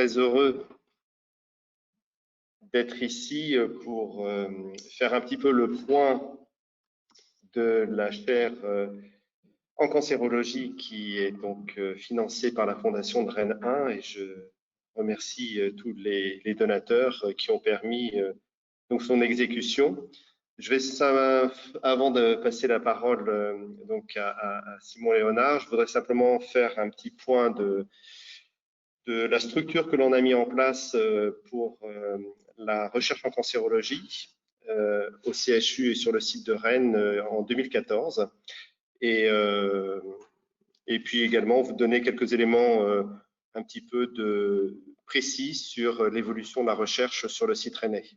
très heureux d'être ici pour faire un petit peu le point de la chaire en cancérologie qui est donc financée par la Fondation de Rennes 1 et je remercie tous les donateurs qui ont permis donc son exécution. Je vais, avant de passer la parole donc à Simon Léonard, je voudrais simplement faire un petit point de la structure que l'on a mis en place pour la recherche en cancérologie au CHU et sur le site de Rennes en 2014. Et puis également vous donner quelques éléments un petit peu précis sur l'évolution de la recherche sur le site rennais.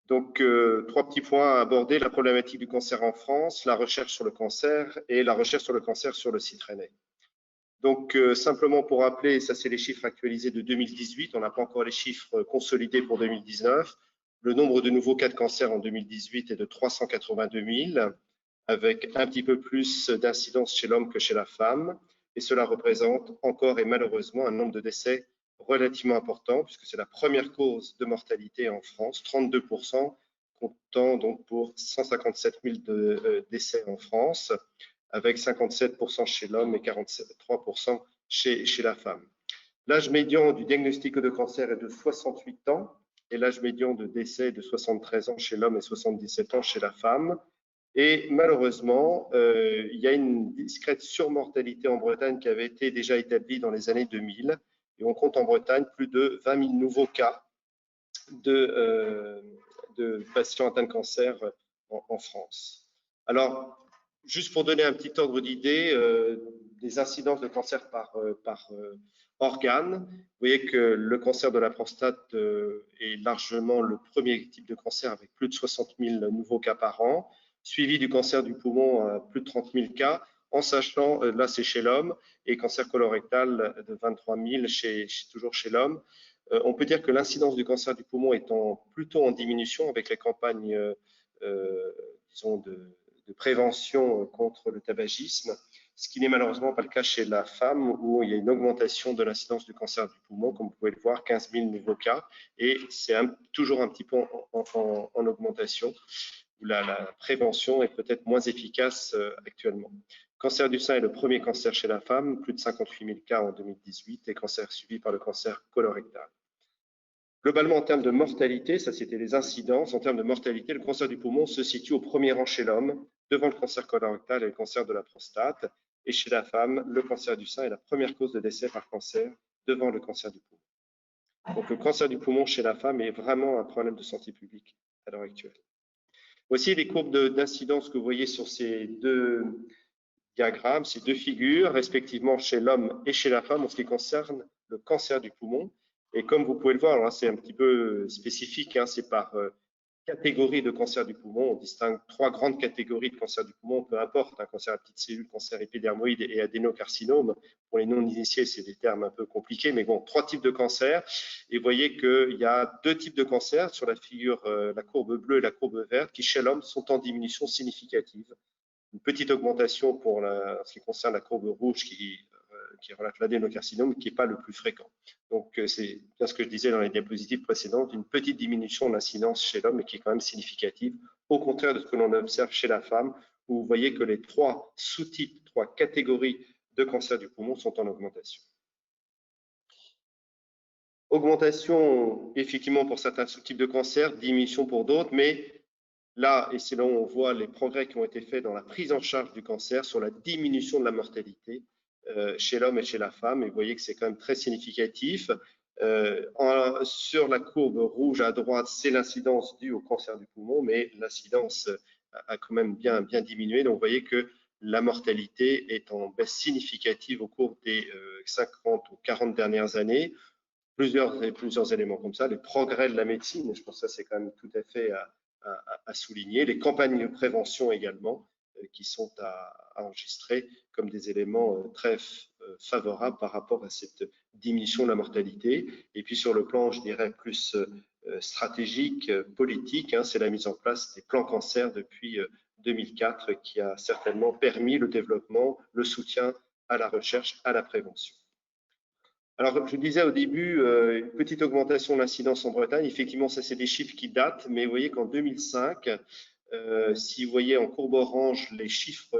Donc, trois petits points à aborder: la problématique du cancer en France, la recherche sur le cancer et la recherche sur le cancer sur le site rennais. Donc, simplement pour rappeler, ça c'est les chiffres actualisés de 2018, on n'a pas encore les chiffres consolidés pour 2019. Le nombre de nouveaux cas de cancer en 2018 est de 382 000, avec un petit peu plus d'incidence chez l'homme que chez la femme. Et cela représente encore et malheureusement un nombre de décès relativement important, puisque c'est la première cause de mortalité en France, 32%, comptant donc pour 157 000 décès en France, avec 57% chez l'homme et 43% chez la femme. L'âge médian du diagnostic de cancer est de 68 ans et l'âge médian de décès est de 73 ans chez l'homme et 77 ans chez la femme. Et malheureusement, il y a une discrète surmortalité en Bretagne qui avait été déjà établie dans les années 2000. Et on compte en Bretagne plus de 20 000 nouveaux cas de patients atteints de cancer en France. Alors, juste pour donner un petit ordre d'idée des incidences de cancer par organe, vous voyez que le cancer de la prostate est largement le premier type de cancer avec plus de 60 000 nouveaux cas par an, suivi du cancer du poumon à plus de 30 000 cas, en sachant, là c'est chez l'homme, et cancer colorectal de 23 000 toujours chez l'homme. On peut dire que l'incidence du cancer du poumon est plutôt en diminution avec les campagnes, disons, de prévention contre le tabagisme, ce qui n'est malheureusement pas le cas chez la femme où il y a une augmentation de l'incidence du cancer du poumon, comme vous pouvez le voir, 15 000 nouveaux cas, et c'est toujours un petit peu en augmentation, où la prévention est peut-être moins efficace actuellement. Cancer du sein est le premier cancer chez la femme, plus de 58 000 cas en 2018, et cancer suivi par le cancer colorectal. Globalement, en termes de mortalité, ça c'était les incidences, en termes de mortalité, le cancer du poumon se situe au premier rang chez l'homme, devant le cancer colorectal et le cancer de la prostate, et chez la femme, le cancer du sein est la première cause de décès par cancer, devant le cancer du poumon. Donc le cancer du poumon chez la femme est vraiment un problème de santé publique à l'heure actuelle. Voici les courbes d'incidence que vous voyez sur ces deux diagrammes, ces deux figures, respectivement chez l'homme et chez la femme en ce qui concerne le cancer du poumon. Et comme vous pouvez le voir, c'est un petit peu spécifique, c'est par catégorie de cancer du poumon. On distingue trois grandes catégories de cancer du poumon, peu importe, cancer à petites cellules, cancer épidermoïde et adénocarcinome. Pour les non-initiés, c'est des termes un peu compliqués, mais bon, trois types de cancers. Et vous voyez qu'il y a deux types de cancers sur la figure, la courbe bleue et la courbe verte, qui chez l'homme sont en diminution significative. Une petite augmentation pour ce qui concerne la courbe rouge qui relate l'adénocarcinome, qui n'est pas le plus fréquent. Donc, c'est bien ce que je disais dans les diapositives précédentes, une petite diminution de l'incidence chez l'homme, mais qui est quand même significative, au contraire de ce que l'on observe chez la femme, où vous voyez que les trois sous-types, trois catégories de cancer du poumon sont en augmentation. Augmentation, effectivement, pour certains sous-types de cancer, diminution pour d'autres, mais là, et c'est là où on voit les progrès qui ont été faits dans la prise en charge du cancer, sur la diminution de la mortalité chez l'homme et chez la femme. Et vous voyez que c'est quand même très significatif. Sur la courbe rouge à droite, c'est l'incidence due au cancer du poumon, mais l'incidence a quand même bien diminué. Donc, vous voyez que la mortalité est en baisse significative au cours des 50 ou 40 dernières années. Plusieurs éléments comme ça. Les progrès de la médecine, je pense que ça, c'est quand même tout à fait à souligner. Les campagnes de prévention également, qui sont à enregistrer comme des éléments très favorables par rapport à cette diminution de la mortalité. Et puis sur le plan, je dirais, plus stratégique, politique, c'est la mise en place des plans cancer depuis 2004 qui a certainement permis le développement, le soutien à la recherche, à la prévention. Alors, je disais au début, une petite augmentation de l'incidence en Bretagne. Effectivement, ça, c'est des chiffres qui datent, mais vous voyez qu'en 2005, si vous voyez en courbe orange les chiffres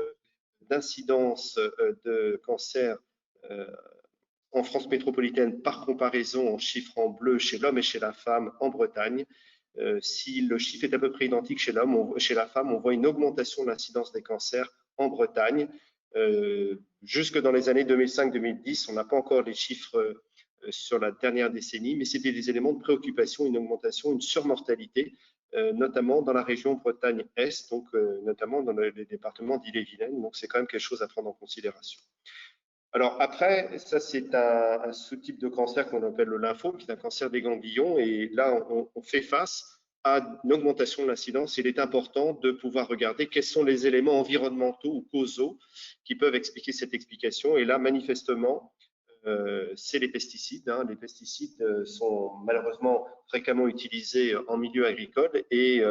d'incidence de cancer en France métropolitaine par comparaison en chiffres en bleu chez l'homme et chez la femme en Bretagne, si le chiffre est à peu près identique chez l'homme, chez la femme, on voit une augmentation de l'incidence des cancers en Bretagne. Jusque dans les années 2005-2010, on n'a pas encore les chiffres sur la dernière décennie, mais c'était des éléments de préoccupation, une augmentation, une surmortalité, notamment dans la région Bretagne-Est, donc notamment dans les départements d'Ille-et-Vilaine. Donc c'est quand même quelque chose à prendre en considération. Alors après, ça c'est un sous-type de cancer qu'on appelle le lymphome, qui est un cancer des ganglions. Et là, on fait face à une augmentation de l'incidence. Il est important de pouvoir regarder quels sont les éléments environnementaux ou causaux qui peuvent expliquer cette explication. Et là, manifestement, c'est les pesticides. Les pesticides sont malheureusement fréquemment utilisés en milieu agricole et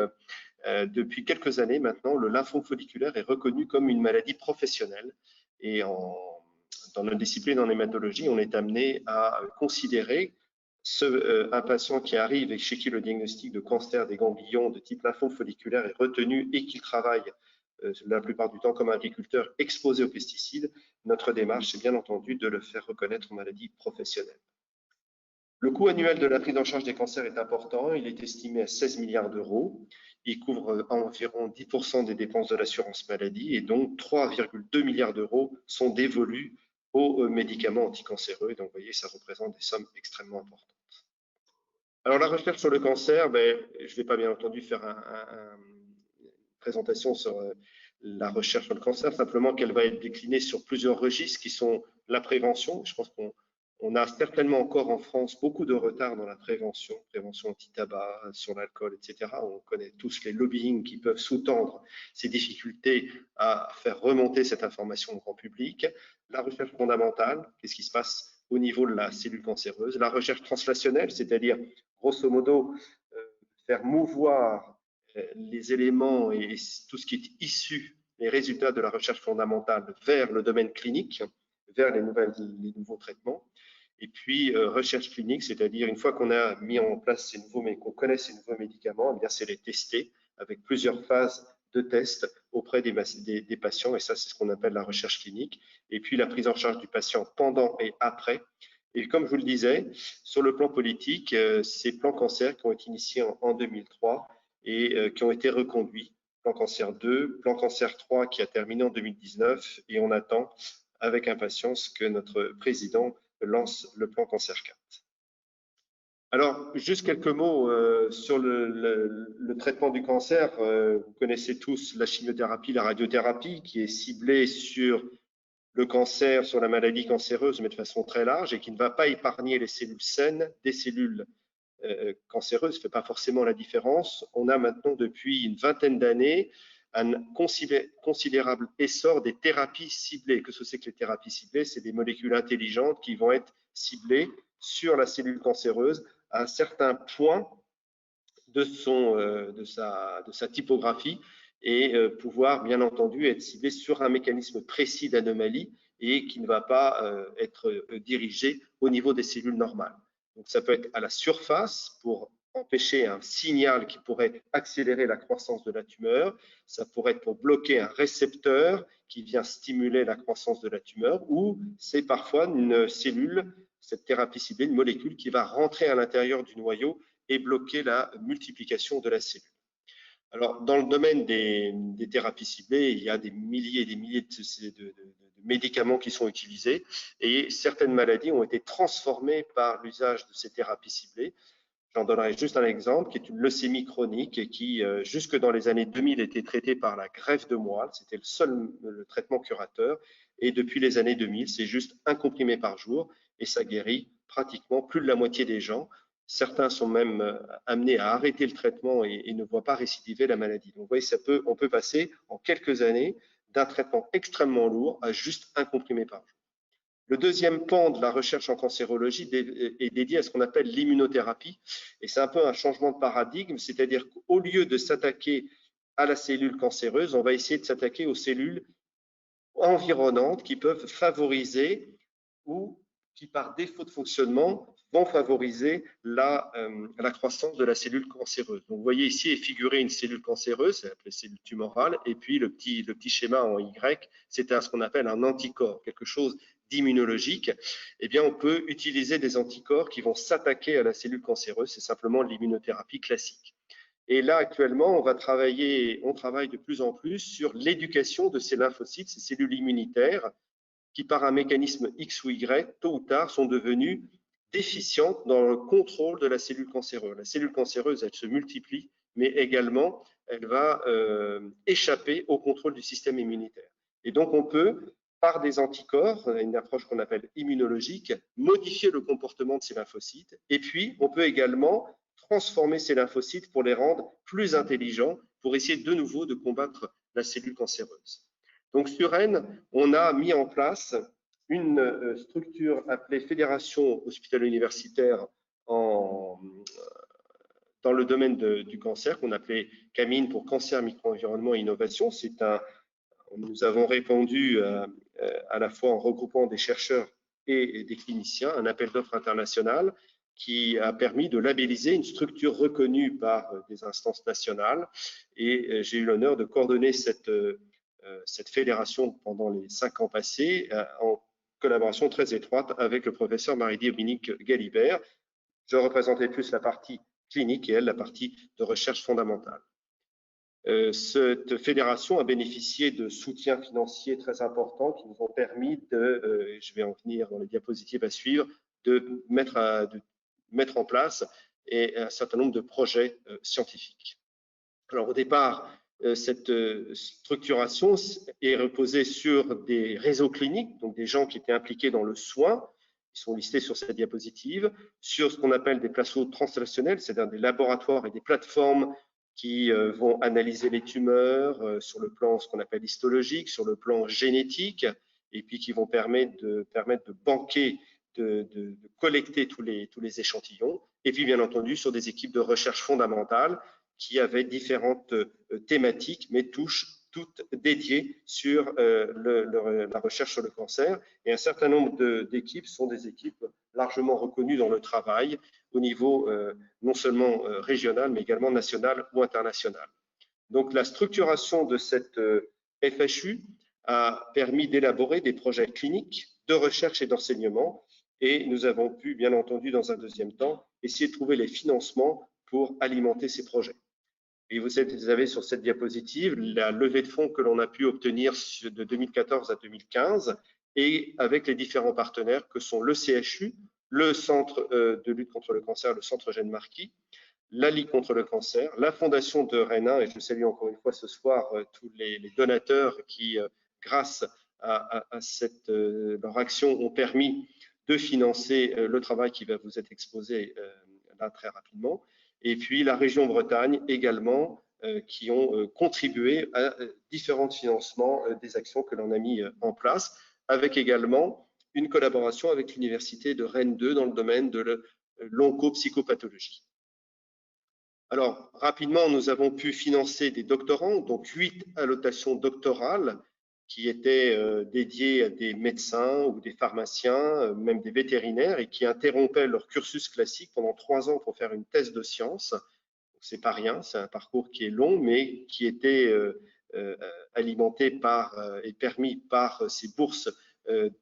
depuis quelques années maintenant, le lymphome folliculaire est reconnu comme une maladie professionnelle. Et dans notre discipline en hématologie, on est amené à considérer un patient qui arrive et chez qui le diagnostic de cancer des ganglions de type lymphome folliculaire est retenu et qu'il travaille la plupart du temps comme agriculteur exposé aux pesticides. Notre démarche, c'est bien entendu de le faire reconnaître en maladie professionnelle. Le coût annuel de la prise en charge des cancers est important. Il est estimé à 16 milliards d'euros. Il couvre environ 10% des dépenses de l'assurance maladie et donc 3,2 milliards d'euros sont dévolus aux médicaments anticancéreux. Donc, vous voyez, ça représente des sommes extrêmement importantes. Alors, la recherche sur le cancer, je ne vais pas bien entendu faire une présentation sur la recherche sur le cancer, simplement qu'elle va être déclinée sur plusieurs registres qui sont la prévention. Je pense qu'on a certainement encore en France beaucoup de retard dans la prévention anti-tabac, sur l'alcool, etc. On connaît tous les lobbying qui peuvent sous-tendre ces difficultés à faire remonter cette information au grand public. La recherche fondamentale, qu'est-ce qui se passe au niveau de la cellule cancéreuse. La recherche translationnelle, c'est-à-dire, grosso modo, faire mouvoir les éléments et tout ce qui est issu, les résultats de la recherche fondamentale vers le domaine clinique, vers les nouveaux traitements. Et puis, recherche clinique, c'est-à-dire une fois qu'on a mis en place qu'on connaît ces nouveaux médicaments, eh bien, c'est les tester avec plusieurs phases de tests auprès des patients. Et ça, c'est ce qu'on appelle la recherche clinique. Et puis, la prise en charge du patient pendant et après. Et comme je vous le disais, sur le plan politique, ces plans cancer qui ont été initiés en 2003 et qui ont été reconduits. Plan cancer 2, plan cancer 3 qui a terminé en 2019 et on attend avec impatience que notre président lance le plan cancer 4. Alors, juste quelques mots sur le traitement du cancer. Vous connaissez tous la chimiothérapie, la radiothérapie qui est ciblée sur le cancer, sur la maladie cancéreuse, mais de façon très large et qui ne va pas épargner les cellules saines des cellules cancéreuses, ne fait pas forcément la différence. On a maintenant depuis une vingtaine d'années un considérable essor des thérapies ciblées. Qu'est-ce que c'est que les thérapies ciblées? C'est des molécules intelligentes qui vont être ciblées sur la cellule cancéreuse à un certain point de sa typographie et pouvoir, bien entendu, être ciblé sur un mécanisme précis d'anomalie et qui ne va pas être dirigé au niveau des cellules normales. Donc, ça peut être à la surface pour empêcher un signal qui pourrait accélérer la croissance de la tumeur. Ça pourrait être pour bloquer un récepteur qui vient stimuler la croissance de la tumeur, ou c'est parfois une cellule, cette thérapie ciblée, une molécule qui va rentrer à l'intérieur du noyau et bloquer la multiplication de la cellule. Alors, dans le domaine des thérapies ciblées, il y a des milliers et des milliers de médicaments qui sont utilisés et certaines maladies ont été transformées par l'usage de ces thérapies ciblées. J'en donnerai juste un exemple, qui est une leucémie chronique et qui, jusque dans les années 2000, était traitée par la greffe de moelle. C'était le traitement curateur. Et depuis les années 2000, c'est juste un comprimé par jour et ça guérit pratiquement plus de la moitié des gens. Certains sont même amenés à arrêter le traitement et ne voient pas récidiver la maladie. Donc, vous voyez, on peut passer en quelques années d'un traitement extrêmement lourd à juste un comprimé par jour. Le deuxième pan de la recherche en cancérologie est dédié à ce qu'on appelle l'immunothérapie. Et c'est un peu un changement de paradigme, c'est-à-dire qu'au lieu de s'attaquer à la cellule cancéreuse, on va essayer de s'attaquer aux cellules environnantes qui peuvent favoriser ou qui, par défaut de fonctionnement, vont favoriser la croissance de la cellule cancéreuse. Donc, vous voyez ici est figurée une cellule cancéreuse, c'est appelée cellule tumorale, et puis le petit schéma en Y, c'est ce qu'on appelle un anticorps, quelque chose d'immunologique. Eh bien, on peut utiliser des anticorps qui vont s'attaquer à la cellule cancéreuse, c'est simplement l'immunothérapie classique. Et là, actuellement, on travaille de plus en plus sur l'éducation de ces lymphocytes, ces cellules immunitaires, qui par un mécanisme X ou Y, tôt ou tard, sont devenues déficientes dans le contrôle de la cellule cancéreuse. La cellule cancéreuse, elle se multiplie, mais également, elle va échapper au contrôle du système immunitaire. Et donc, on peut, par des anticorps, une approche qu'on appelle immunologique, modifier le comportement de ces lymphocytes. Et puis, on peut également transformer ces lymphocytes pour les rendre plus intelligents, pour essayer de nouveau de combattre la cellule cancéreuse. Donc, sur Rennes, on a mis en place une structure appelée Fédération hospitalo-universitaire dans le domaine du cancer, qu'on appelait CAMINE pour Cancer, Micro-environnement et Innovation. Nous avons répondu à la fois en regroupant des chercheurs et des cliniciens, un appel d'offres international qui a permis de labelliser une structure reconnue par des instances nationales. Et j'ai eu l'honneur de coordonner cette fédération pendant les 5 ans passés en collaboration très étroite avec le professeur Marie-Dominique Galibert. Je représentais plus la partie clinique et elle la partie de recherche fondamentale. Cette fédération a bénéficié de soutiens financiers très importants qui nous ont permis je vais en venir dans les diapositives à suivre, de mettre en place un certain nombre de projets scientifiques. Alors au départ, cette structuration est reposée sur des réseaux cliniques, donc des gens qui étaient impliqués dans le soin, qui sont listés sur cette diapositive, sur ce qu'on appelle des plateaux translationnels, c'est-à-dire des laboratoires et des plateformes qui vont analyser les tumeurs sur le plan ce qu'on appelle histologique, sur le plan génétique, et puis qui vont permettre de banquer, de collecter tous les échantillons, et puis bien entendu sur des équipes de recherche fondamentale qui avaient différentes thématiques, mais toutes dédiées sur la recherche sur le cancer. Et un certain nombre d'équipes sont des équipes largement reconnues dans le travail au niveau non seulement régional, mais également national ou international. Donc la structuration de cette FHU a permis d'élaborer des projets cliniques de recherche et d'enseignement. Et nous avons pu, bien entendu, dans un deuxième temps, essayer de trouver les financements pour alimenter ces projets. Et vous avez sur cette diapositive la levée de fonds que l'on a pu obtenir de 2014 à 2015 et avec les différents partenaires que sont le CHU, le Centre de lutte contre le cancer, le Centre Eugène Marquis, la Ligue contre le cancer, la Fondation de Rennes 1, et je salue encore une fois ce soir tous les donateurs qui, grâce à leur action, ont permis de financer le travail qui va vous être exposé là très rapidement. Et puis la région Bretagne également, qui ont contribué à différents financements des actions que l'on a mis en place, avec également une collaboration avec l'Université de Rennes 2 dans le domaine de l'oncopsychopathologie. Alors, rapidement, nous avons pu financer des doctorants, donc 8 allocations doctorales qui étaient dédiées à des médecins ou des pharmaciens, même des vétérinaires, et qui interrompaient leur cursus classique pendant 3 ans pour faire une thèse de sciences. C'est pas rien, c'est un parcours qui est long, mais qui était alimenté par et permis par ces bourses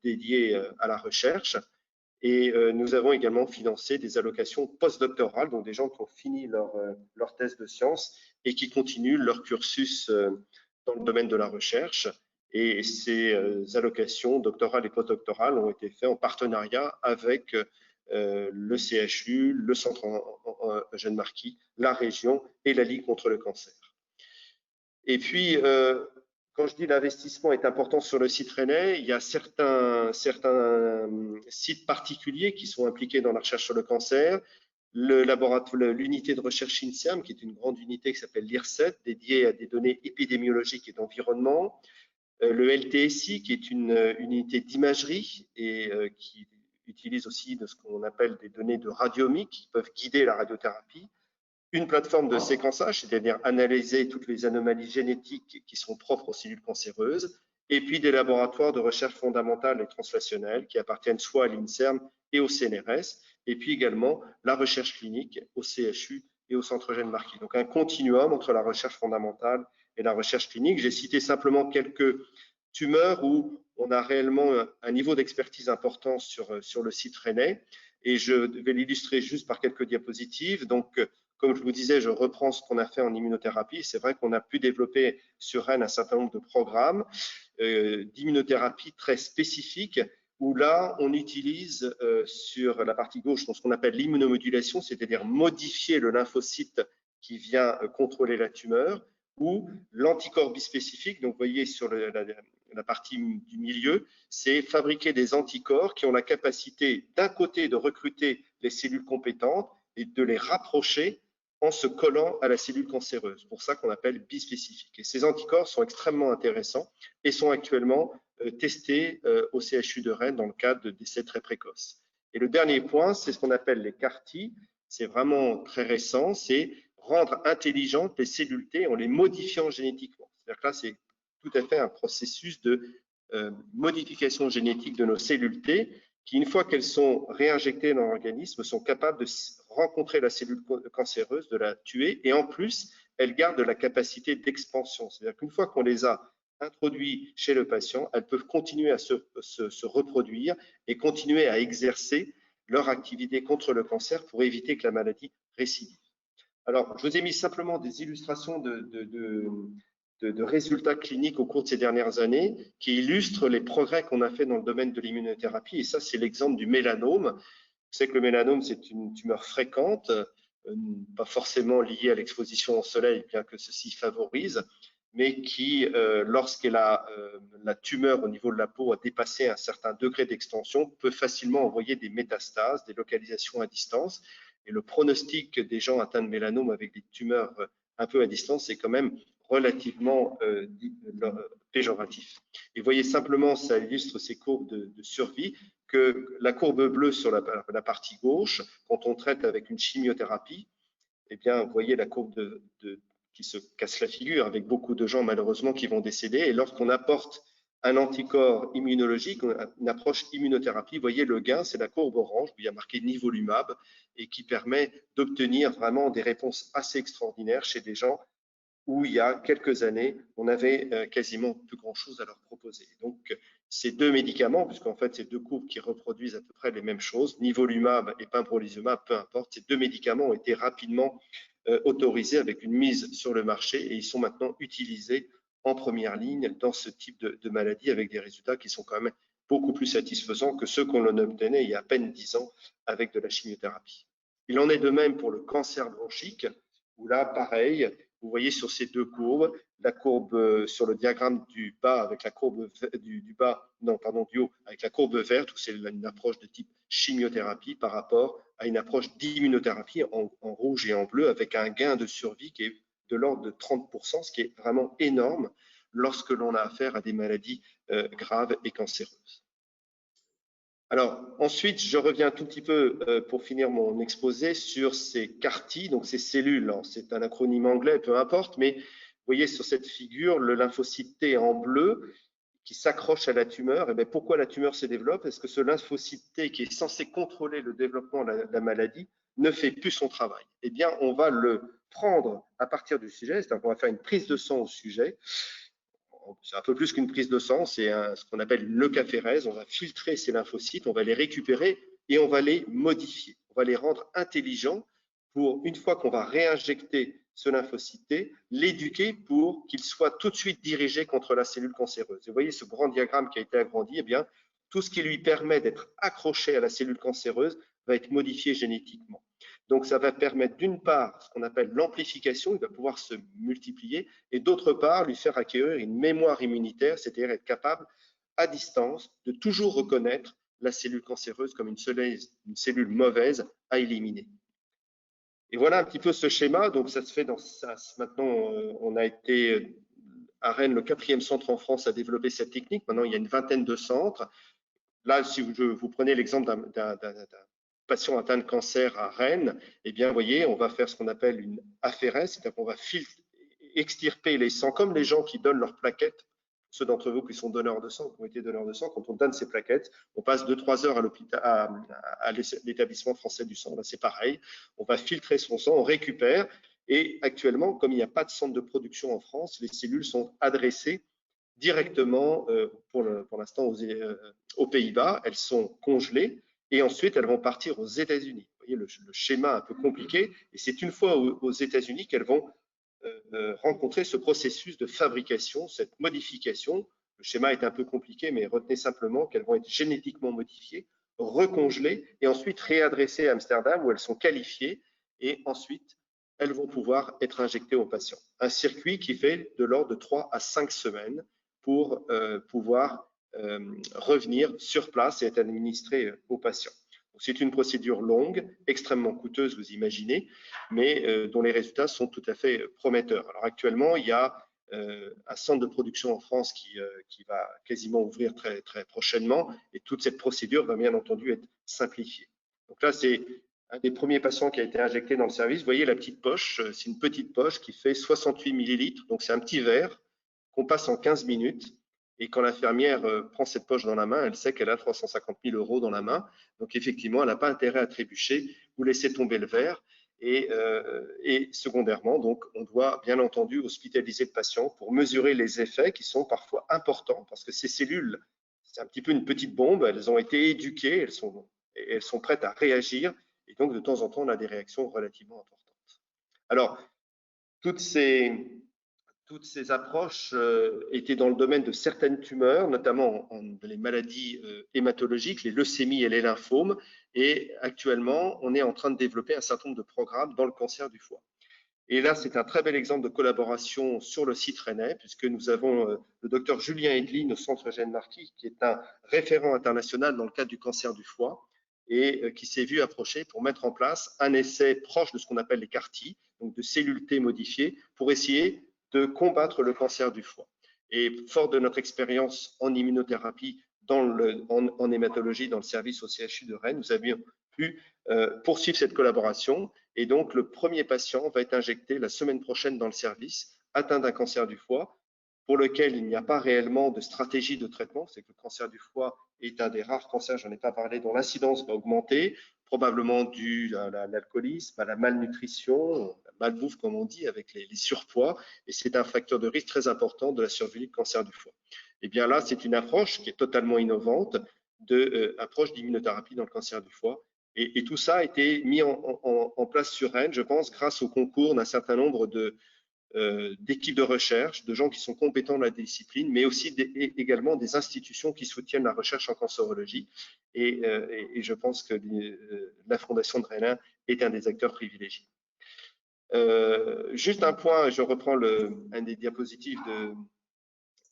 dédiées à la recherche. Et nous avons également financé des allocations postdoctorales, donc des gens qui ont fini leur thèse de sciences et qui continuent leur cursus dans le domaine de la recherche. Et ces allocations doctorales et postdoctorales ont été faites en partenariat avec le CHU, le Centre Eugène Marquis, la région et la Ligue contre le cancer. Et puis, quand je dis l'investissement est important sur le site rennais, il y a certains sites particuliers qui sont impliqués dans la recherche sur le cancer. L'unité de recherche INSERM, qui est une grande unité qui s'appelle l'IRSET, dédiée à des données épidémiologiques et d'environnement. Le LTSI, qui est une unité d'imagerie et qui utilise aussi ce qu'on appelle des données de radiomique qui peuvent guider la radiothérapie. Une plateforme de séquençage, c'est-à-dire analyser toutes les anomalies génétiques qui sont propres aux cellules cancéreuses, et puis des laboratoires de recherche fondamentale et translationnelle qui appartiennent soit à l'INSERM et au CNRS, et puis également la recherche clinique au CHU et au Centre Eugène Marquis. Donc un continuum entre la recherche fondamentale et la recherche clinique. J'ai cité simplement quelques tumeurs où on a réellement un niveau d'expertise important sur le site rennais, et je vais l'illustrer juste par quelques diapositives. Donc, comme je vous disais, je reprends ce qu'on a fait en immunothérapie. C'est vrai qu'on a pu développer sur Rennes un certain nombre de programmes d'immunothérapie très spécifiques, où là, on utilise sur la partie gauche ce qu'on appelle l'immunomodulation, c'est-à-dire modifier le lymphocyte qui vient contrôler la tumeur, ou l'anticorps bispécifique. Donc, vous voyez sur la partie du milieu, c'est fabriquer des anticorps qui ont la capacité d'un côté de recruter les cellules compétentes et de les rapprocher en se collant à la cellule cancéreuse. Pour ça qu'on appelle bispécifique. Et ces anticorps sont extrêmement intéressants et sont actuellement testés au CHU de Rennes dans le cadre d'essais très précoces. Et le dernier point, c'est ce qu'on appelle les CAR-T. C'est vraiment très récent, c'est rendre intelligentes les cellules T en les modifiant génétiquement. C'est-à-dire que là, c'est tout à fait un processus de modification génétique de nos cellules T qui, une fois qu'elles sont réinjectées dans l'organisme, sont capables de rencontrer la cellule cancéreuse, de la tuer, et en plus, elles gardent de la capacité d'expansion. C'est-à-dire qu'une fois qu'on les a introduites chez le patient, elles peuvent continuer à se reproduire et continuer à exercer leur activité contre le cancer pour éviter que la maladie récidive. Alors, je vous ai mis simplement des illustrations de résultats cliniques au cours de ces dernières années qui illustrent les progrès qu'on a fait dans le domaine de l'immunothérapie. Et ça, c'est l'exemple du mélanome. Vous savez que le mélanome, c'est une tumeur fréquente, pas forcément liée à l'exposition au soleil, bien que ceci favorise, mais qui, lorsque la tumeur au niveau de la peau a dépassé un certain degré d'extension, peut facilement envoyer des métastases, des localisations à distance. Et le pronostic des gens atteints de mélanome avec des tumeurs un peu à distance est quand même relativement péjoratif. Et vous voyez simplement, ça illustre ces courbes de survie, que la courbe bleue sur la partie gauche, quand on traite avec une chimiothérapie, eh bien, vous voyez la courbe qui se casse la figure, avec beaucoup de gens malheureusement qui vont décéder. Et lorsqu'on apporte un anticorps immunologique, une approche immunothérapie, vous voyez le gain, c'est la courbe orange, où il y a marqué nivolumab, et qui permet d'obtenir vraiment des réponses assez extraordinaires chez des gens où il y a quelques années, on avait quasiment plus grand-chose à leur proposer. Donc, ces deux médicaments, puisqu'en fait, ces deux courbes qui reproduisent à peu près les mêmes choses, nivolumab et pembrolizumab, peu importe, ces deux médicaments ont été rapidement autorisés avec une mise sur le marché et ils sont maintenant utilisés en première ligne dans ce type de maladie avec des résultats qui sont quand même beaucoup plus satisfaisants que ceux qu'on obtenait il y a à peine 10 ans avec de la chimiothérapie. Il en est de même pour le cancer bronchique, où là, pareil, vous voyez sur ces deux courbes, la courbe sur le diagramme du bas avec la courbe du haut avec la courbe verte, où c'est une approche de type chimiothérapie par rapport à une approche d'immunothérapie en rouge et en bleu avec un gain de survie qui est de l'ordre de 30%, ce qui est vraiment énorme lorsque l'on a affaire à des maladies graves et cancéreuses. Alors, ensuite, je reviens un tout petit peu pour finir mon exposé sur ces CAR-T, donc ces cellules. C'est un acronyme anglais, peu importe, mais vous voyez sur cette figure le lymphocyte T en bleu qui s'accroche à la tumeur. Et bien, pourquoi la tumeur se développe? Est-ce que ce lymphocyte T qui est censé contrôler le développement de la maladie ne fait plus son travail? Eh bien, on va le prendre à partir du sujet, c'est-à-dire qu'on va faire une prise de sang au sujet. C'est un peu plus qu'une prise de sang, c'est ce qu'on appelle une lecaphérèse. On va filtrer ces lymphocytes, on va les récupérer et on va les modifier. On va les rendre intelligents pour, une fois qu'on va réinjecter ce lymphocyte T, l'éduquer pour qu'il soit tout de suite dirigé contre la cellule cancéreuse. Vous voyez ce grand diagramme qui a été agrandi, eh bien, tout ce qui lui permet d'être accroché à la cellule cancéreuse va être modifié génétiquement. Donc, ça va permettre d'une part ce qu'on appelle l'amplification, il va pouvoir se multiplier, et d'autre part, lui faire acquérir une mémoire immunitaire, c'est-à-dire être capable, à distance, de toujours reconnaître la cellule cancéreuse comme une cellule mauvaise à éliminer. Et voilà un petit peu ce schéma. Donc, ça se fait maintenant, on a été à Rennes le 4e centre en France à développer cette technique. Maintenant, il y a une vingtaine de centres. Là, si vous prenez l'exemple d'un patient atteint de cancer à Rennes, eh bien, vous voyez, on va faire ce qu'on appelle une aphérèse, c'est-à-dire qu'on va extirper les sangs, comme les gens qui donnent leurs plaquettes ceux d'entre vous qui sont donneurs de sang, qui ont été donneurs de sang, quand on donne ces plaquettes, on passe 2-3 heures à l'hôpital, à l'établissement français du sang. Là, c'est pareil. On va filtrer son sang, on récupère. Et actuellement, comme il n'y a pas de centre de production en France, les cellules sont adressées directement, pour l'instant, aux Pays-Bas. Elles sont congelées et ensuite elles vont partir aux États-Unis. Vous voyez le schéma un peu compliqué. Et c'est une fois aux États-Unis qu'elles vont rencontrer ce processus de fabrication, cette modification. Le schéma est un peu compliqué, mais retenez simplement qu'elles vont être génétiquement modifiées, recongelées et ensuite réadressées à Amsterdam où elles sont qualifiées et ensuite elles vont pouvoir être injectées aux patients. Un circuit qui fait de l'ordre de 3 à 5 semaines pour pouvoir revenir sur place et être administré aux patients. C'est une procédure longue, extrêmement coûteuse, vous imaginez, mais dont les résultats sont tout à fait prometteurs. Alors actuellement, il y a un centre de production en France qui va quasiment ouvrir très, très prochainement et toute cette procédure va bien entendu être simplifiée. Donc là, c'est un des premiers patients qui a été injecté dans le service. Vous voyez la petite poche, c'est une petite poche qui fait 68 millilitres, donc c'est un petit verre qu'on passe en 15 minutes. Et quand l'infirmière prend cette poche dans la main, elle sait qu'elle a 350 000 € dans la main. Donc effectivement, elle n'a pas intérêt à trébucher ou laisser tomber le verre. Et secondairement, donc, on doit bien entendu hospitaliser le patient pour mesurer les effets qui sont parfois importants parce que ces cellules, c'est un petit peu une petite bombe, elles ont été éduquées, elles sont prêtes à réagir et donc de temps en temps, on a des réactions relativement importantes. Alors, toutes ces approches étaient dans le domaine de certaines tumeurs, notamment les maladies hématologiques, les leucémies et les lymphomes. Et actuellement, on est en train de développer un certain nombre de programmes dans le cancer du foie. Et là, c'est un très bel exemple de collaboration sur le site rennais, puisque nous avons le docteur Julien Edline au Centre Eugène Marquis, qui est un référent international dans le cadre du cancer du foie, et qui s'est vu approcher pour mettre en place un essai proche de ce qu'on appelle les CAR-T, donc de cellules T modifiées, pour essayer de combattre le cancer du foie. Et fort de notre expérience en immunothérapie en hématologie dans le service au CHU de Rennes, nous avions pu poursuivre cette collaboration. Et donc, le premier patient va être injecté la semaine prochaine dans le service, atteint d'un cancer du foie, pour lequel il n'y a pas réellement de stratégie de traitement. C'est que le cancer du foie est un des rares cancers, j'en ai pas parlé, dont l'incidence va augmenter, probablement dû à l'alcoolisme, à la malnutrition, la malbouffe, comme on dit, avec les surpoids. Et c'est un facteur de risque très important de la survenue du cancer du foie. Et bien là, c'est une approche qui est totalement innovante, approche d'immunothérapie dans le cancer du foie. Et tout ça a été mis en place sur Rennes, je pense, grâce au concours d'un certain nombre d'équipes de recherche, de gens qui sont compétents dans la discipline, mais aussi également des institutions qui soutiennent la recherche en cancérologie. Et je pense que la Fondation de Rennes est un des acteurs privilégiés. Juste un point, je reprends un des diapositives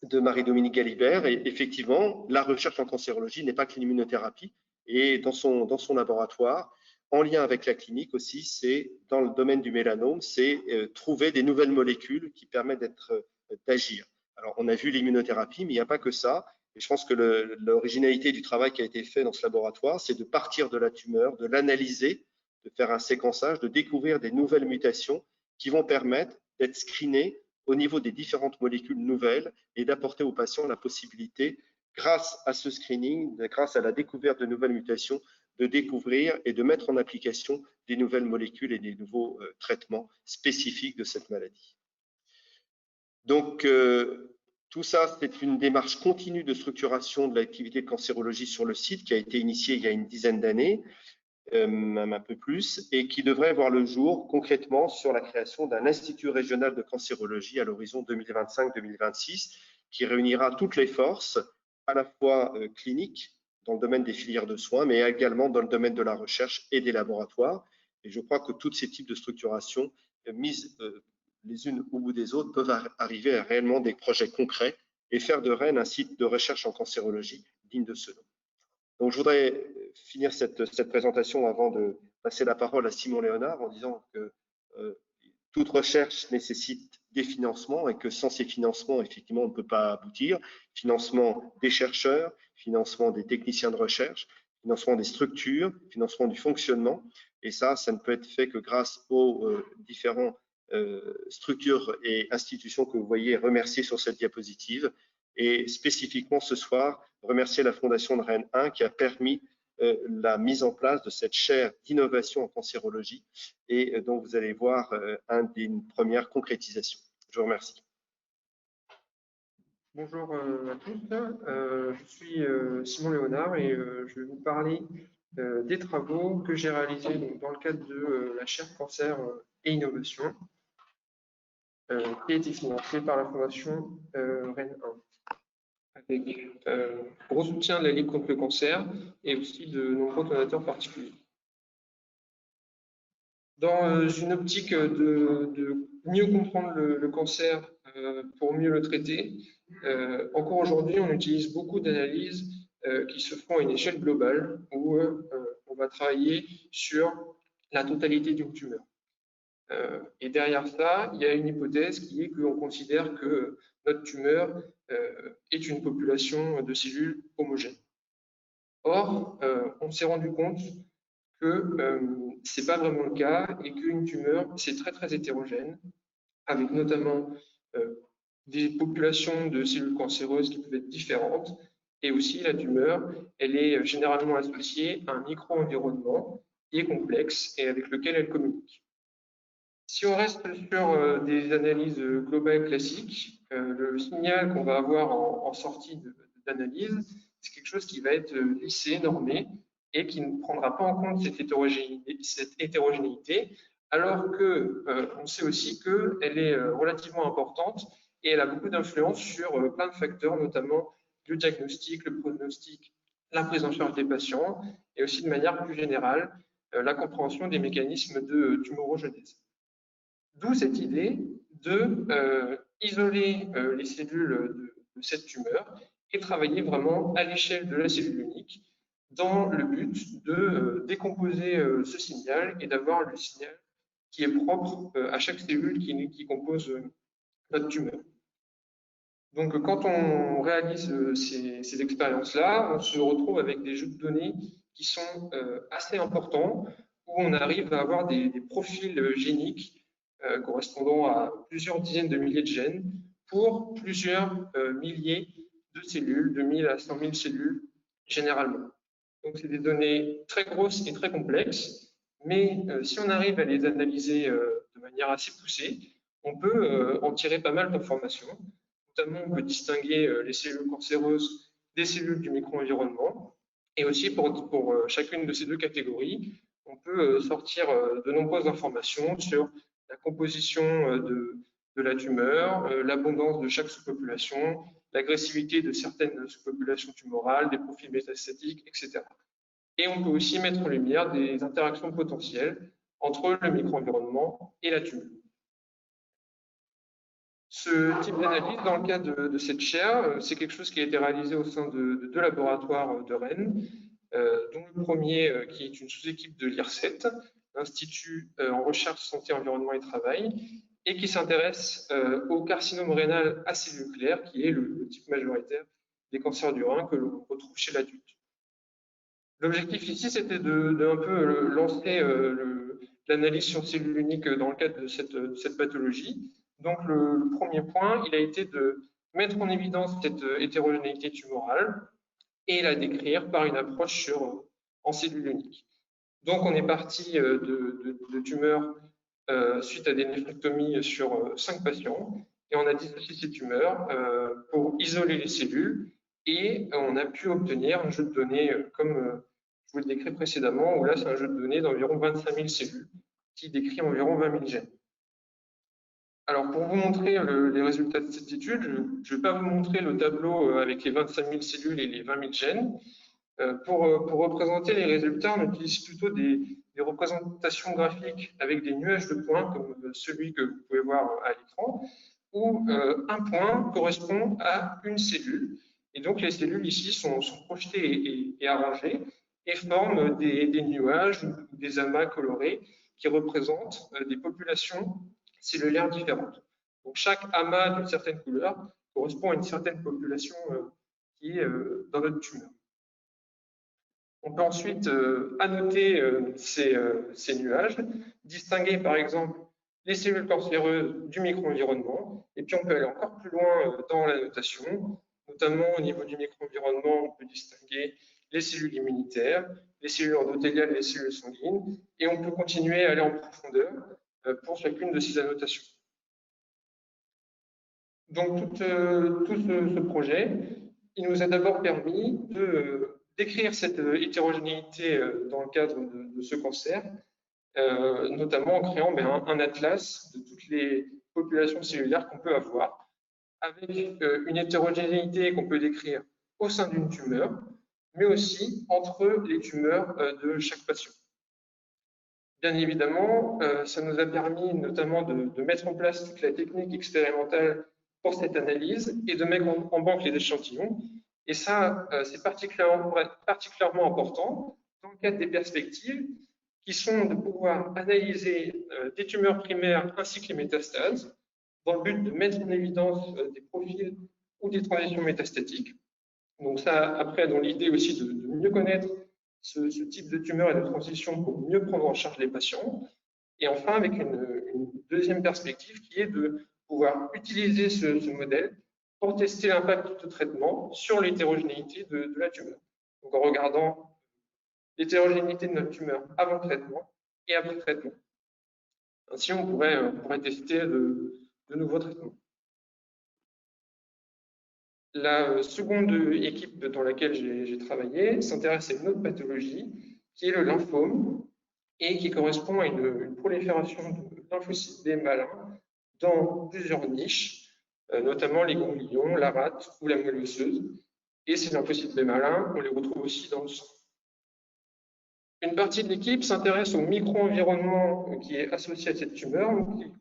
de Marie-Dominique Galibert. Et effectivement, la recherche en cancérologie n'est pas que l'immunothérapie. Et dans son laboratoire, en lien avec la clinique aussi, c'est dans le domaine du mélanome, c'est trouver des nouvelles molécules qui permettent d'agir. Alors, on a vu l'immunothérapie, mais il n'y a pas que ça. Et je pense que l'originalité du travail qui a été fait dans ce laboratoire, c'est de partir de la tumeur, de l'analyser, de faire un séquençage, de découvrir des nouvelles mutations qui vont permettre d'être screenées au niveau des différentes molécules nouvelles et d'apporter aux patients la possibilité, grâce à ce screening, grâce à la découverte de nouvelles mutations, de découvrir et de mettre en application des nouvelles molécules et des nouveaux traitements spécifiques de cette maladie. Donc, tout ça, c'est une démarche continue de structuration de l'activité de cancérologie sur le site qui a été initiée il y a une dizaine d'années, même un peu plus, et qui devrait voir le jour concrètement sur la création d'un institut régional de cancérologie à l'horizon 2025-2026, qui réunira toutes les forces, à la fois cliniques, dans le domaine des filières de soins, mais également dans le domaine de la recherche et des laboratoires. Et je crois que tous ces types de structurations mises les unes au bout des autres peuvent arriver à réellement des projets concrets et faire de Rennes un site de recherche en cancérologie digne de ce nom. Donc, je voudrais finir cette présentation avant de passer la parole à Simon Léonard en disant que toute recherche nécessite des financements et que sans ces financements, effectivement, on ne peut pas aboutir. Financement des chercheurs, financement des techniciens de recherche, financement des structures, financement du fonctionnement. Et ça ne peut être fait que grâce aux différentes structures et institutions que vous voyez remerciées sur cette diapositive. et spécifiquement ce soir, remercier la Fondation de Rennes 1 qui a permis la mise en place de cette chaire d'innovation en cancérologie et dont vous allez voir une première concrétisation. Je vous remercie. Bonjour à tous, je suis Simon Léonard et je vais vous parler des travaux que j'ai réalisés donc, dans le cadre de la chaire cancer et innovation qui a été financée par la Fondation Rennes 1 avec gros soutien de la Ligue contre le cancer et aussi de nombreux donateurs particuliers. Dans une optique de mieux comprendre le cancer pour mieux le traiter, encore aujourd'hui, on utilise beaucoup d'analyses qui se font à une échelle globale où on va travailler sur la totalité d'une tumeur. Et derrière ça, il y a une hypothèse qui est qu'on considère que notre tumeur est une population de cellules homogènes. Or, on s'est rendu compte que ce n'est pas vraiment le cas et qu'une tumeur, c'est très hétérogène, avec notamment des populations de cellules cancéreuses qui peuvent être différentes. Et aussi, la tumeur, elle est généralement associée à un micro-environnement qui est complexe et avec lequel elle communique. Si on reste sur des analyses globales classiques, le signal qu'on va avoir en sortie d'analyse, c'est quelque chose qui va être lissé, normé, et qui ne prendra pas en compte cette hétérogénéité, alors qu'on sait aussi qu'elle est relativement importante et elle a beaucoup d'influence sur plein de facteurs, notamment le diagnostic, le pronostic, la prise en charge des patients, et aussi de manière plus générale, la compréhension des mécanismes de tumorogenèse. D'où cette idée de isoler les cellules de cette tumeur et travailler vraiment à l'échelle de la cellule unique dans le but de décomposer ce signal et d'avoir le signal qui est propre à chaque cellule qui compose notre tumeur. Donc, quand on réalise ces expériences-là, on se retrouve avec des jeux de données qui sont assez importants, où on arrive à avoir des profils géniques correspondant à plusieurs dizaines de milliers de gènes pour plusieurs milliers de cellules, de 1000 à 100 000 cellules généralement. Donc, c'est des données très grosses et très complexes, mais si on arrive à les analyser de manière assez poussée, on peut en tirer pas mal d'informations. Notamment, on peut distinguer les cellules cancéreuses des cellules du micro-environnement. Et aussi, pour chacune de ces deux catégories, on peut sortir de nombreuses informations sur la composition de la tumeur, l'abondance de chaque sous-population, l'agressivité de certaines sous-populations tumorales, des profils métastatiques, etc. Et on peut aussi mettre en lumière des interactions potentielles entre le micro-environnement et la tumeur. Ce type d'analyse, dans le cadre de cette chaire, c'est quelque chose qui a été réalisé au sein de deux laboratoires de Rennes, dont le premier qui est une sous-équipe de l'IRSET, l'Institut en recherche santé, environnement et travail, et qui s'intéresse au carcinome rénal à cellules claires, qui est le type majoritaire des cancers du rein que l'on retrouve chez l'adulte. L'objectif ici, c'était de un peu lancer l'analyse sur cellules uniques dans le cadre de cette pathologie. Donc, le premier point, il a été de mettre en évidence cette hétérogénéité tumorale et la décrire par une approche en cellules uniques. Donc, on est parti de tumeurs suite à des néphrectomies sur 5 patients et on a dissocié ces tumeurs pour isoler les cellules et on a pu obtenir un jeu de données comme je vous le décris précédemment, où là, c'est un jeu de données d'environ 25 000 cellules qui décrit environ 20 000 gènes. Alors, pour vous montrer les résultats de cette étude, je ne vais pas vous montrer le tableau avec les 25 000 cellules et les 20 000 gènes. Pour représenter les résultats, on utilise plutôt des représentations graphiques avec des nuages de points, comme celui que vous pouvez voir à l'écran, où un point correspond à une cellule. Et donc, les cellules ici sont projetées et arrangées et forment des nuages ou des amas colorés qui représentent des populations cellulaires différentes. Donc, chaque amas d'une certaine couleur correspond à une certaine population qui est dans notre tumeur. On peut ensuite annoter ces nuages, distinguer par exemple les cellules cancéreuses du micro-environnement, et puis on peut aller encore plus loin dans la notation. Notamment au niveau du micro-environnement, on peut distinguer les cellules immunitaires, les cellules endothéliales et les cellules sanguines, et on peut continuer à aller en profondeur pour chacune de ces annotations. Donc, tout ce projet, il nous a d'abord permis de décrire cette hétérogénéité dans le cadre de ce cancer, notamment en créant un atlas de toutes les populations cellulaires qu'on peut avoir, avec une hétérogénéité qu'on peut décrire au sein d'une tumeur, mais aussi entre les tumeurs de chaque patient. Bien évidemment, ça nous a permis notamment de mettre en place toute la technique expérimentale pour cette analyse et de mettre en banque les échantillons. Et ça, c'est particulièrement important dans le cadre des perspectives qui sont de pouvoir analyser des tumeurs primaires ainsi que les métastases dans le but de mettre en évidence des profils ou des transitions métastatiques. Donc ça, après, dans l'idée aussi de mieux connaître ce type de tumeur et de transition pour mieux prendre en charge les patients. Et enfin, avec une deuxième perspective qui est de pouvoir utiliser ce modèle pour tester l'impact de traitement sur l'hétérogénéité de la tumeur. Donc en regardant l'hétérogénéité de notre tumeur avant le traitement et après le traitement. Ainsi, on pourrait tester de nouveaux traitements. La seconde équipe dans laquelle j'ai travaillé s'intéresse à une autre pathologie qui est le lymphome et qui correspond à une prolifération de lymphocytes B malins dans plusieurs niches, notamment les ganglions, la rate ou la moelle osseuse. Et ces lymphocytes B malins, on les retrouve aussi dans le sang. Une partie de l'équipe s'intéresse au micro-environnement qui est associé à cette tumeur,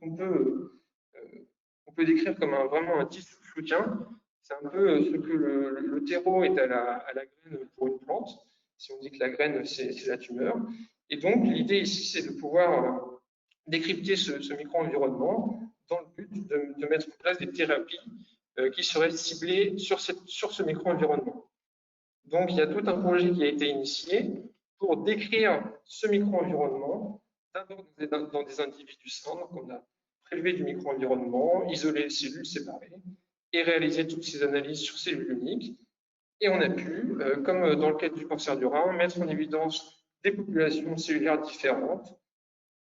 qu'on peut décrire comme vraiment un tissu de soutien. C'est un peu ce que le terreau est à la graine pour une plante, si on dit que la graine, c'est la tumeur. Et donc, l'idée ici, c'est de pouvoir décrypter ce micro-environnement dans le but de mettre en place des thérapies qui seraient ciblées sur ce micro-environnement. Donc, il y a tout un projet qui a été initié pour décrire ce micro-environnement, d'abord dans des individus sains. Donc, on a prélevé du micro-environnement, isolé les cellules séparées et réalisé toutes ces analyses sur cellules uniques. Et on a pu, comme dans le cas du cancer du rein, mettre en évidence des populations cellulaires différentes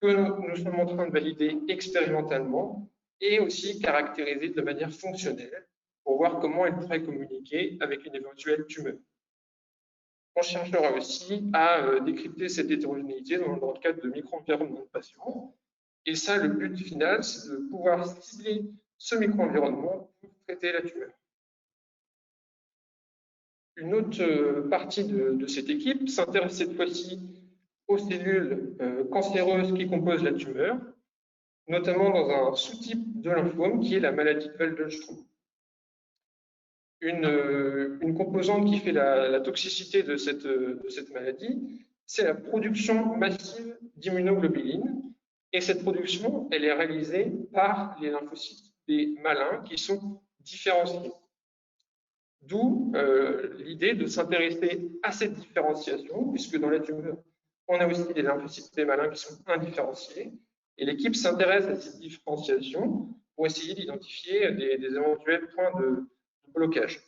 que nous sommes en train de valider expérimentalement et aussi caractériser de manière fonctionnelle pour voir comment elles pourraient communiquer avec une éventuelle tumeur. On cherchera aussi à décrypter cette hétérogénéité dans le cadre de micro-environnements de patients. Et ça, le but final, c'est de pouvoir cibler ce micro-environnement pour traiter la tumeur. Une autre partie de cette équipe s'intéresse cette fois-ci aux cellules cancéreuses qui composent la tumeur, notamment dans un sous-type de lymphome qui est la maladie de Waldenström. Une composante qui fait la toxicité de cette maladie, c'est la production massive d'immunoglobulines. Et cette production, elle est réalisée par les lymphocytes B malins qui sont différenciés. D'où l'idée de s'intéresser à cette différenciation, puisque dans la tumeur, on a aussi des lymphocytes B malins qui sont indifférenciés. Et l'équipe s'intéresse à cette différenciation pour essayer d'identifier des éventuels points de blocage.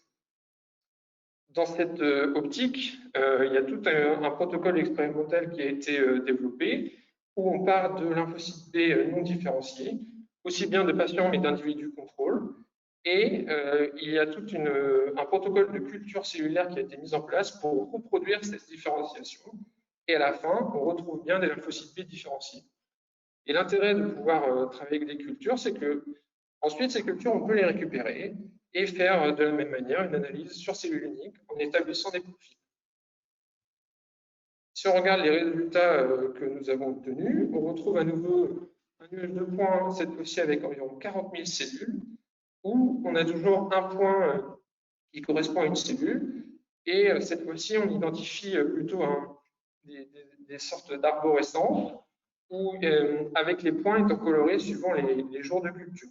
Dans cette optique, il y a tout un protocole expérimental qui a été développé où on part de lymphocytes B non différenciés, aussi bien de patients mais d'individus contrôle. Et il y a tout un protocole de culture cellulaire qui a été mis en place pour reproduire cette différenciation. Et à la fin, on retrouve bien des lymphocytes B différenciés. Et l'intérêt de pouvoir travailler avec des cultures, c'est que ensuite, ces cultures, on peut les récupérer et faire de la même manière une analyse sur cellules uniques en établissant des profils. Si on regarde les résultats que nous avons obtenus, on retrouve à nouveau un nuage de points, cette fois-ci avec environ 40 000 cellules, où on a toujours un point qui correspond à une cellule, et cette fois-ci, on identifie plutôt des sortes d'arborescences, où avec les points étant colorés suivant les jours de culture.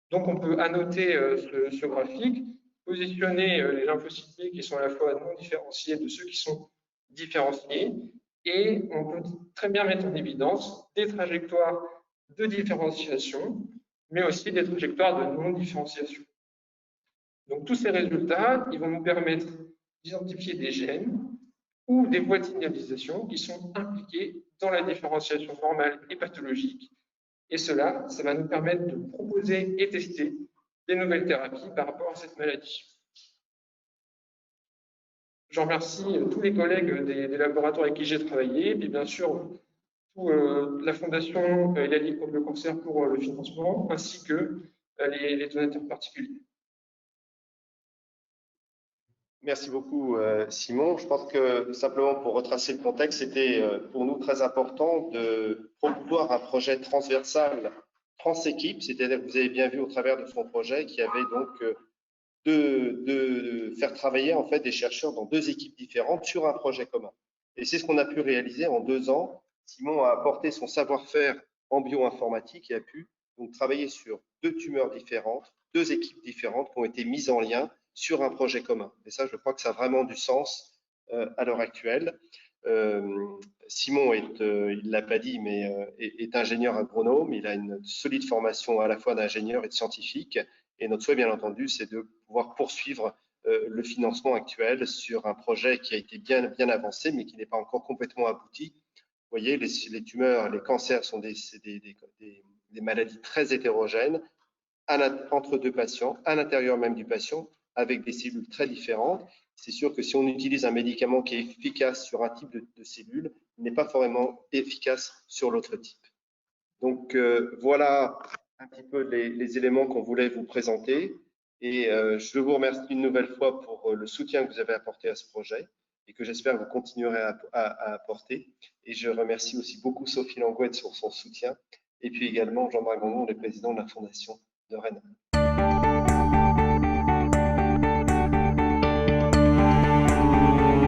Donc, on peut annoter ce graphique, positionner les lymphocytes B qui sont à la fois non différenciés de ceux qui sont différenciés, et on peut très bien mettre en évidence des trajectoires de différenciation, mais aussi des trajectoires de non-différenciation. Donc, tous ces résultats, ils vont nous permettre d'identifier des gènes ou des voies de signalisation qui sont impliquées dans la différenciation normale et pathologique. Et cela, ça va nous permettre de proposer et tester des nouvelles thérapies par rapport à cette maladie. Je remercie tous les collègues des laboratoires avec qui j'ai travaillé, et bien sûr la Fondation et la Ligue contre le cancer pour le financement, ainsi que les donateurs particuliers. Merci beaucoup, Simon. Je pense que simplement pour retracer le contexte, c'était pour nous très important de promouvoir un projet transversal trans-équipe, c'est-à-dire que vous avez bien vu au travers de son projet qu'il y avait donc de faire travailler en fait des chercheurs dans 2 équipes différentes sur un projet commun. Et c'est ce qu'on a pu réaliser en 2 ans. Simon a apporté son savoir-faire en bioinformatique et a pu donc travailler sur 2 tumeurs différentes, 2 équipes différentes qui ont été mises en lien sur un projet commun. Et ça, je crois que ça a vraiment du sens à l'heure actuelle. Simon est, il l'a pas dit, mais est ingénieur agronome. Il a une solide formation à la fois d'ingénieur et de scientifique. Et notre souhait, bien entendu, c'est de pouvoir poursuivre le financement actuel sur un projet qui a été bien avancé, mais qui n'est pas encore complètement abouti. Vous voyez, les tumeurs, les cancers sont des maladies très hétérogènes entre 2 patients, à l'intérieur même du patient, avec des cellules très différentes. C'est sûr que si on utilise un médicament qui est efficace sur un type de cellules, il n'est pas forcément efficace sur l'autre type. Donc voilà un petit peu les éléments qu'on voulait vous présenter. Et je vous remercie une nouvelle fois pour le soutien que vous avez apporté à ce projet et que j'espère que vous continuerez à apporter. Et je remercie aussi beaucoup Sophie Langouette sur son soutien et puis également Jean Dragonon, le président de la Fondation de Rennes.